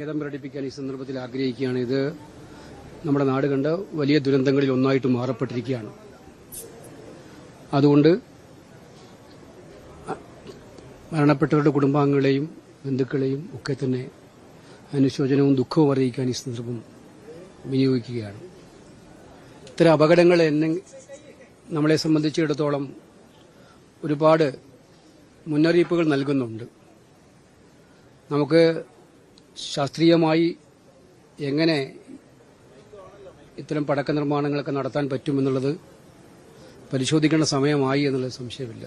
ഖേദം പ്രകടിപ്പിക്കാൻ ഈ സന്ദർഭത്തിൽ ആഗ്രഹിക്കുകയാണ്. ഇത് നമ്മുടെ നാട് കണ്ട വലിയ ദുരന്തങ്ങളിൽ ഒന്നായിട്ട് മാറപ്പെട്ടിരിക്കുകയാണ്. അതുകൊണ്ട് മരണപ്പെട്ടവരുടെ കുടുംബാംഗങ്ങളെയും ബന്ധുക്കളെയും ഒക്കെ തന്നെ അനുശോചനവും ദുഃഖവും അറിയിക്കാൻ ഈ സന്ദർഭം വിനിയോഗിക്കുകയാണ്. ഇത്തരം അപകടങ്ങൾ നമ്മളെ സംബന്ധിച്ചിടത്തോളം ഒരുപാട് മുന്നറിയിപ്പുകൾ നൽകുന്നുണ്ട്. നമുക്ക് ശാസ്ത്രീയമായി എങ്ങനെ ഇത്തരം പടക്ക നിർമ്മാണങ്ങളൊക്കെ നടത്താൻ പറ്റുമെന്നുള്ളത് പരിശോധിക്കേണ്ട സമയമായി എന്നുള്ളത് സംശയമില്ല.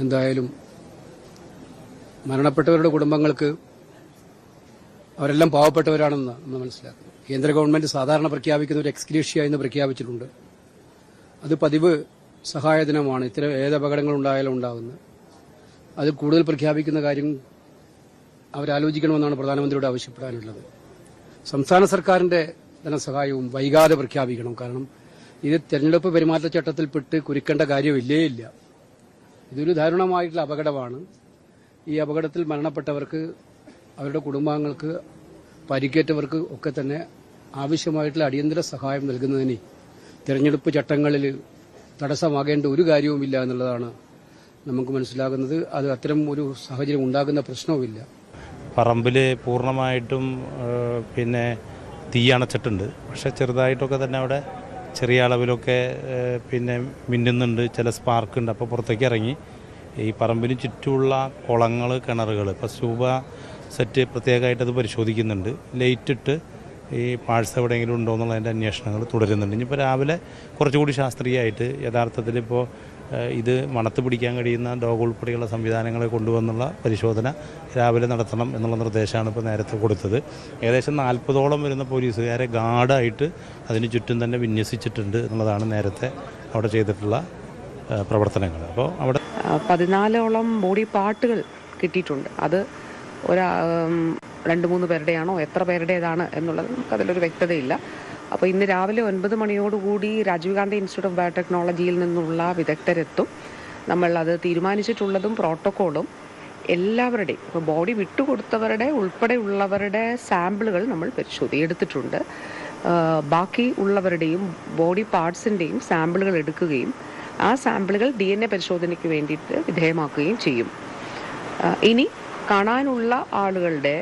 എന്തായാലും മരണപ്പെട്ടവരുടെ കുടുംബങ്ങൾക്ക് അവരെല്ലാം പാവപ്പെട്ടവരാണെന്ന് നമ്മൾ മനസ്സിലാക്കുന്നു. കേന്ദ്ര ഗവൺമെന്റ് സാധാരണ പ്രഖ്യാപിക്കുന്ന ഒരു എക്സ്ഗ്രേഷ്യ എന്ന് പ്രഖ്യാപിച്ചിട്ടുണ്ട്. അത് പതിവ് സഹായധനമാണ് ഇത്തരം ഏത് അപകടങ്ങളുണ്ടായാലും ഉണ്ടാകുന്നത്. അതിൽ കൂടുതൽ പ്രഖ്യാപിക്കുന്ന കാര്യം അവരാലോചിക്കണമെന്നാണ് പ്രധാനമന്ത്രിയോട് ആവശ്യപ്പെടാനുള്ളത്. സംസ്ഥാന സർക്കാരിന്റെ ധനസഹായവും വൈകാതെ പ്രഖ്യാപിക്കണം. കാരണം ഇത് തെരഞ്ഞെടുപ്പ് പെരുമാറ്റച്ചട്ടത്തിൽപ്പെട്ട് കുരുക്കേണ്ട കാര്യമില്ലേ ഇല്ല. ഇതൊരു ദാരുണമായിട്ടുള്ള അപകടമാണ്. ഈ അപകടത്തിൽ മരണപ്പെട്ടവർക്ക്, അവരുടെ കുടുംബാംഗങ്ങൾക്ക്, പരിക്കേറ്റവർക്ക് ഒക്കെ തന്നെ ആവശ്യമായിട്ടുള്ള അടിയന്തര സഹായം നൽകുന്നതിന് തെരഞ്ഞെടുപ്പ് ചട്ടങ്ങളിൽ തടസ്സമാകേണ്ട ഒരു കാര്യവുമില്ല എന്നുള്ളതാണ് നമുക്ക് മനസ്സിലാകുന്നത്. അത് അത്തരം ഒരു സാഹചര്യം ഉണ്ടാകുന്ന പ്രശ്നവുമില്ല. പറമ്പിൽ പൂർണ്ണമായിട്ടും തീ അണച്ചിട്ടുണ്ട്. പക്ഷെ ചെറുതായിട്ടൊക്കെ തന്നെ അവിടെ ചെറിയ അളവിലൊക്കെ മിന്നുന്നുണ്ട്, ചില സ്പാർക്കുണ്ട്. അപ്പോൾ പുറത്തേക്ക് ഇറങ്ങി ഈ പറമ്പിന് ചുറ്റുമുള്ള കുളങ്ങൾ, കിണറുകൾ ഇപ്പോൾ സ്കൂബ സെറ്റ് പ്രത്യേകമായിട്ട് അത് പരിശോധിക്കുന്നുണ്ട്. ലൈറ്റിട്ട് ഈ പാഴ്സ് എവിടെയെങ്കിലും ഉണ്ടോ എന്നുള്ളതിൻ്റെ അന്വേഷണങ്ങൾ തുടരുന്നുണ്ട്. ഇനിയിപ്പോൾ രാവിലെ കുറച്ചുകൂടി ശാസ്ത്രീയമായിട്ട് യഥാർത്ഥത്തിൽ ഇപ്പോൾ ഇത് മണത്ത് പിടിക്കാൻ കഴിയുന്ന ഡോഗ് ഉൾപ്പെടെയുള്ള സംവിധാനങ്ങളെ കൊണ്ടുവന്നുള്ള പരിശോധന രാവിലെ നടത്തണം എന്നുള്ള നിർദ്ദേശമാണ് ഇപ്പോൾ നേരത്തെ കൊടുത്തത്. ഏകദേശം 40ഓളം വരുന്ന പോലീസുകാരെ ഗാർഡായിട്ട് അതിന് ചുറ്റും തന്നെ വിന്യസിച്ചിട്ടുണ്ട് എന്നുള്ളതാണ് നേരത്തെ അവിടെ ചെയ്തിട്ടുള്ള പ്രവർത്തനങ്ങൾ. അപ്പോൾ അവിടെ 14ഓളം ബോഡി പാർട്ടുകൾ കിട്ടിയിട്ടുണ്ട്. അത് 2-3 പേരുടെയാണോ എത്ര പേരുടേതാണ് എന്നുള്ളത് നമുക്കതിലൊരു വ്യക്തതയില്ല. അപ്പോൾ ഇന്ന് രാവിലെ 9 മണിയോടുകൂടി രാജീവ് ഗാന്ധി ഇൻസ്റ്റിറ്റ്യൂട്ട് ഓഫ് ബയോടെക്നോളജിയിൽ നിന്നുള്ള വിദഗ്ധരെത്തും. നമ്മൾ അത് തീരുമാനിച്ചിട്ടുള്ളതും പ്രോട്ടോക്കോളും എല്ലാവരുടെയും, ഇപ്പോൾ ബോഡി വിട്ടുകൊടുത്തവരുടെ ഉൾപ്പെടെയുള്ളവരുടെ സാമ്പിളുകൾ നമ്മൾ എടുത്തിട്ടുണ്ട്. ബാക്കി ഉള്ളവരുടെയും ബോഡി പാർട്സിൻ്റെയും സാമ്പിളുകൾ എടുക്കുകയും ആ സാമ്പിളുകൾ DNA പരിശോധനയ്ക്ക് വേണ്ടിയിട്ട് വിധേയമാക്കുകയും ചെയ്യും. ഇനി കാണാനുള്ള ആളുകളുടെ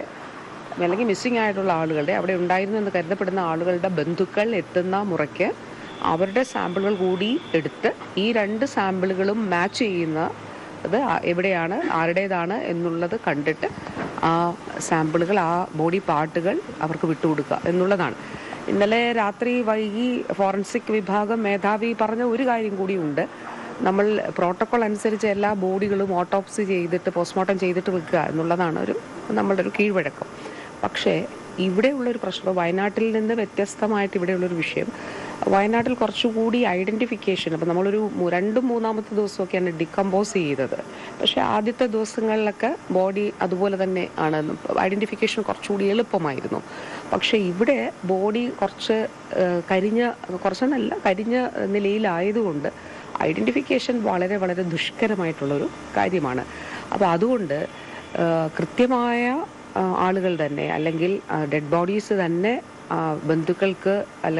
അല്ലെങ്കിൽ മിസ്സിംഗ് ആയിട്ടുള്ള ആളുകളുടെ, അവിടെ ഉണ്ടായിരുന്നു എന്ന് കരുതപ്പെടുന്ന ആളുകളുടെ ബന്ധുക്കൾ എത്തുന്ന മുറയ്ക്ക് അവരുടെ സാമ്പിളുകൾ കൂടി എടുത്ത് ഈ 2 സാമ്പിളുകളും മാച്ച് ചെയ്യുന്നത് എവിടെയാണ്, ആരുടേതാണ് എന്നുള്ളത് കണ്ടിട്ട് ആ സാമ്പിളുകൾ, ആ ബോഡി പാർട്ടുകൾ അവർക്ക് വിട്ടുകൊടുക്കുക എന്നുള്ളതാണ്. ഇന്നലെ രാത്രി വൈകി ഫോറൻസിക് വിഭാഗം മേധാവി പറഞ്ഞ ഒരു കാര്യം കൂടിയുണ്ട്. നമ്മൾ പ്രോട്ടോക്കോൾ അനുസരിച്ച് എല്ലാ ബോഡികളും ഓട്ടോപ്സി ചെയ്തിട്ട് പോസ്റ്റ്മോർട്ടം ചെയ്തിട്ട് വെക്കുക എന്നുള്ളതാണ് നമ്മളുടെ ഒരു കീഴ്വഴക്കം. പക്ഷേ ഇവിടെയുള്ളൊരു പ്രശ്നം, വയനാട്ടിൽ നിന്ന് വ്യത്യസ്തമായിട്ട് ഇവിടെയുള്ളൊരു വിഷയം, വയനാട്ടിൽ കുറച്ചുകൂടി ഐഡൻറ്റിഫിക്കേഷൻ, അപ്പോൾ നമ്മളൊരു 2-3 ദിവസമൊക്കെയാണ് ഡികമ്പോസ് ചെയ്തത്. പക്ഷേ ആദ്യത്തെ ദിവസങ്ങളിലൊക്കെ ബോഡി അതുപോലെ തന്നെ ആണ്, ഐഡൻറ്റിഫിക്കേഷൻ കുറച്ചുകൂടി എളുപ്പമായിരുന്നു. പക്ഷേ ഇവിടെ ബോഡി കരിഞ്ഞ നിലയിലായതുകൊണ്ട് ഐഡൻറ്റിഫിക്കേഷൻ വളരെ വളരെ ദുഷ്കരമായിട്ടുള്ളൊരു കാര്യമാണ്. അപ്പോൾ അതുകൊണ്ട് കൃത്യമായ ആളുകൾ തന്നെ, അല്ലെങ്കിൽ ഡെഡ് ബോഡീസ് തന്നെ ബന്ധുക്കൾക്ക്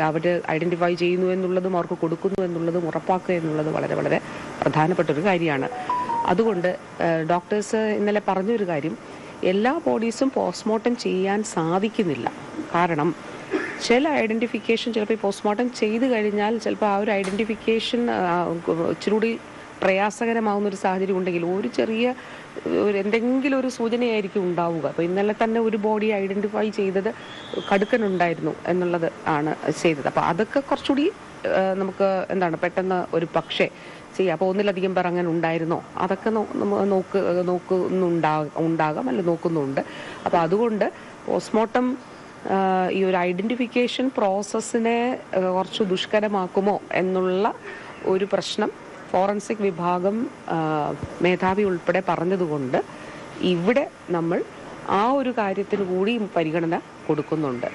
അവർ ഐഡൻറ്റിഫൈ ചെയ്യുന്നു എന്നുള്ളതും അവർക്ക് കൊടുക്കുന്നു എന്നുള്ളതും ഉറപ്പാക്കുക എന്നുള്ളത് വളരെ വളരെ പ്രധാനപ്പെട്ടൊരു കാര്യമാണ്. അതുകൊണ്ട് ഡോക്ടേഴ്സ് ഇന്നലെ പറഞ്ഞൊരു കാര്യം, എല്ലാ ബോഡീസും പോസ്റ്റ്മോർട്ടം ചെയ്യാൻ സാധിക്കുന്നില്ല. കാരണം ചില ഐഡൻറ്റിഫിക്കേഷൻ ചിലപ്പോൾ ഈ പോസ്റ്റ്മോർട്ടം ചെയ്ത് കഴിഞ്ഞാൽ ചിലപ്പോൾ ആ ഒരു ഐഡൻറ്റിഫിക്കേഷൻ ഇച്ചിരി പ്രയാസകരമാവുന്നൊരു സാഹചര്യം ഉണ്ടെങ്കിൽ എന്തെങ്കിലും ഒരു സൂചനയായിരിക്കും ഉണ്ടാവുക. അപ്പോൾ ഇന്നലെ തന്നെ ഒരു ബോഡി ഐഡൻറ്റിഫൈ ചെയ്തത് കടുക്കനുണ്ടായിരുന്നു എന്നുള്ളത് ആണ് ചെയ്തത്. അപ്പോൾ അതൊക്കെ കുറച്ചുകൂടി നമുക്ക് പെട്ടെന്ന് ഒരു പക്ഷേ ചെയ്യാം. അപ്പോൾ ഒന്നിലധികം പേർ അങ്ങനെ ഉണ്ടായിരുന്നോ, അതൊക്കെ ഉണ്ടാകാം, അല്ല നോക്കുന്നുണ്ട്. അപ്പോൾ അതുകൊണ്ട് പോസ്റ്റ്മോർട്ടം ഈ ഒരു ഐഡൻറ്റിഫിക്കേഷൻ പ്രോസസ്സിനെ കുറച്ച് ദുഷ്കരമാക്കുമോ എന്നുള്ള ഒരു പ്രശ്നം ഫോറൻസിക് വിഭാഗം മേധാവി ഉൾപ്പെടെ പറഞ്ഞതുകൊണ്ട് ഇവിടെ നമ്മൾ ആ ഒരു കാര്യത്തിന് കൂടി പരിഗണന കൊടുക്കുന്നുണ്ട്.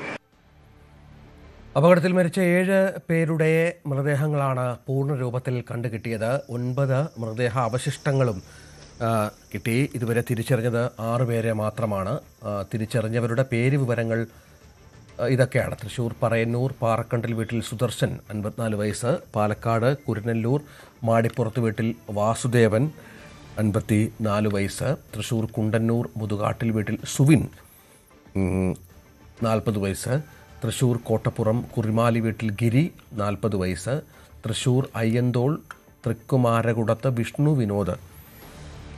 അപകടത്തിൽ മരിച്ച 7 പേരുടെ മൃതദേഹങ്ങളാണ് പൂർണ്ണ രൂപത്തിൽ കണ്ടുകിട്ടിയത്. 9 മൃതദേഹ അവശിഷ്ടങ്ങളും കിട്ടി. ഇതുവരെ തിരിച്ചറിഞ്ഞത് 6 പേരെ മാത്രമാണ്. തിരിച്ചറിഞ്ഞവരുടെ പേര് വിവരങ്ങൾ ഇതൊക്കെയാണ്. തൃശ്ശൂർ പറയന്നൂർ പാറക്കണ്ടിൽ വീട്ടിൽ സുദർശൻ 54 വയസ്സ്, പാലക്കാട് കുരുനല്ലൂർ മാടിപ്പുറത്ത് വീട്ടിൽ വാസുദേവൻ 54 വയസ്സ്, തൃശ്ശൂർ കുണ്ടന്നൂർ മുതുകാട്ടിൽ വീട്ടിൽ സുവിൻ 40 വയസ്സ്, തൃശ്ശൂർ കോട്ടപ്പുറം കുറിമാലി വീട്ടിൽ ഗിരി 40 വയസ്സ്, തൃശ്ശൂർ അയ്യന്തോൾ തൃക്കുമാരകുടത്ത് വിഷ്ണു വിനോദ്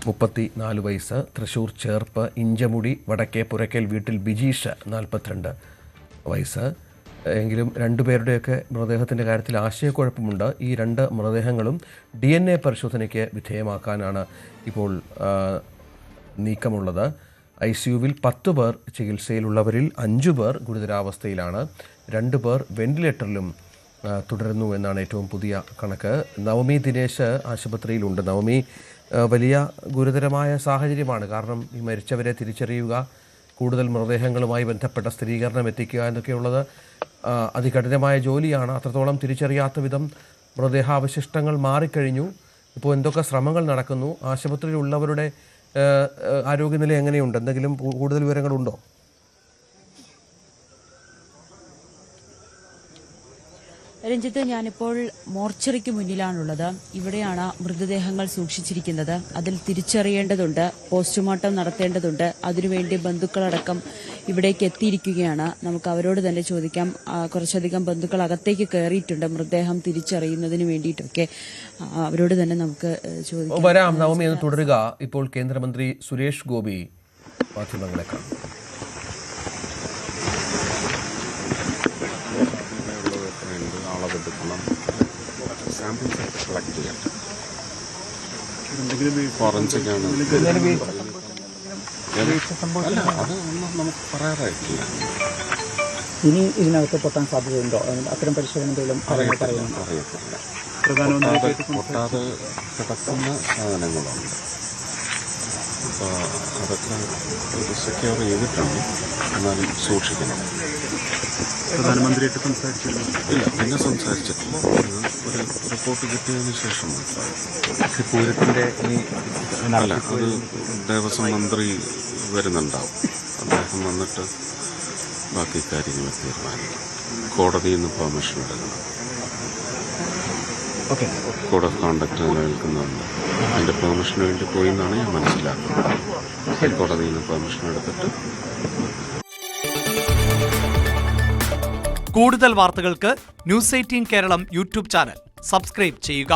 34 വയസ്സ്, തൃശ്ശൂർ ചേർപ്പ് ഇഞ്ചമുടി വടക്കേ പുരക്കൽ വീട്ടിൽ ബിജീഷ് 42 വയസ്സ്. എങ്കിലും 2 പേരുടെയൊക്കെ മൃതദേഹത്തിൻ്റെ കാര്യത്തിൽ ആശയക്കുഴപ്പമുണ്ട്. ഈ 2 മൃതദേഹങ്ങളും DNA പരിശോധനയ്ക്ക് വിധേയമാക്കാനാണ് ഇപ്പോൾ നീക്കമുള്ളത്. ICUവിൽ 10 പേർ ചികിത്സയിലുള്ളവരിൽ 5 പേർ ഗുരുതരാവസ്ഥയിലാണ്. 2 പേർ വെന്റിലേറ്ററിലും തുടരുന്നു എന്നാണ് ഏറ്റവും പുതിയ കണക്ക്. നവമി ദിനേശ് ആശുപത്രിയിലുണ്ട്. നവമി വലിയ ഗുരുതരമായ സാഹചര്യമാണ്. കാരണം ഈ മരിച്ചവരെ തിരിച്ചറിയുക, കൂടുതൽ മൃതദേഹങ്ങളുമായി ബന്ധപ്പെട്ട സ്ഥിരീകരണം എത്തിക്കുക എന്നൊക്കെയുള്ളത് അതികഠിനമായ ജോലിയാണ്. അത്രത്തോളം തിരിച്ചറിയാത്ത വിധം മൃതദേഹാവശിഷ്ടങ്ങൾ മാറിക്കഴിഞ്ഞു. ഇപ്പോൾ എന്തൊക്കെ ശ്രമങ്ങൾ നടക്കുന്നു? ആശുപത്രിയിലുള്ളവരുടെ ആരോഗ്യനില എങ്ങനെയുണ്ട്? എന്തെങ്കിലും കൂടുതൽ വിവരങ്ങളുണ്ടോ? രഞ്ജിത്ത്, ഞാനിപ്പോൾ മോർച്ചറിക്ക് മുന്നിലാണുള്ളത്. ഇവിടെയാണ് മൃതദേഹങ്ങൾ സൂക്ഷിച്ചിരിക്കുന്നത്. അതിൽ തിരിച്ചറിയേണ്ടതുണ്ട്, പോസ്റ്റ്മോർട്ടം നടത്തേണ്ടതുണ്ട്. അതിനുവേണ്ടി ബന്ധുക്കളടക്കം ഇവിടേക്ക് എത്തിയിരിക്കുകയാണ്. നമുക്ക് അവരോട് തന്നെ ചോദിക്കാം. കുറച്ചധികം ബന്ധുക്കൾ അകത്തേക്ക് കയറിയിട്ടുണ്ട് മൃതദേഹം തിരിച്ചറിയുന്നതിന് വേണ്ടിയിട്ടൊക്കെ. അവരോട് തന്നെ നമുക്ക് ചോദിക്കാം. വരാം നവമി എന്ന് തുടരുക. ഇപ്പോൾ കേന്ദ്രമന്ത്രി സുരേഷ് ഗോപി മാധ്യമങ്ങളെ കാണും. അളവെടുക്കണം, സാമ്പിൾസ് ഒക്കെ കളക്ട് ചെയ്യണം. ഫോറൻസിക്കാണ് അല്ല, അതൊന്നും നമുക്ക് പറയാറായിട്ടില്ല. ഇനി ഇതിനകത്ത് പൊട്ടാൻ സാധ്യതയുണ്ടോ? അത്തരം പരിശോധന എന്തെങ്കിലും അറിയത്തില്ല. പൊട്ടാതെ കിടക്കുന്ന സാധനങ്ങളുണ്ട്. അപ്പോൾ അതൊക്കെ സെക്യൂർ ചെയ്തിട്ടുണ്ട്. എന്നാലും സൂക്ഷിക്കണം. പ്രധാനമന്ത്രിയായിട്ട് സംസാരിച്ചില്ല? ഇല്ല, പിന്നെ സംസാരിച്ചിട്ടില്ല. ഒരു റിപ്പോർട്ട് കിട്ടിയതിന് ശേഷം പൂരത്തിൻ്റെ അല്ല, അത് ദേവസ്വം മന്ത്രി വരുന്നുണ്ടാവും. അദ്ദേഹം വന്നിട്ട് ബാക്കി കാര്യങ്ങൾ തീരുമാനിക്കും. കോടതിയിൽ നിന്ന് പെർമിഷൻ എടുക്കണം. കോഡ് ഓഫ് കോണ്ടക്ട് നിലനിൽക്കുന്നുണ്ട്. അതിൻ്റെ പെർമിഷന് വേണ്ടി പോയി എന്നാണ് ഞാൻ മനസ്സിലാക്കുന്നത്. കോടതിയിൽ നിന്ന് പെർമിഷൻ എടുത്തിട്ട്. കൂടുതൽ വാർത്തകൾക്ക് news 18 Keralam YouTube channel subscribe ചെയ്യുക.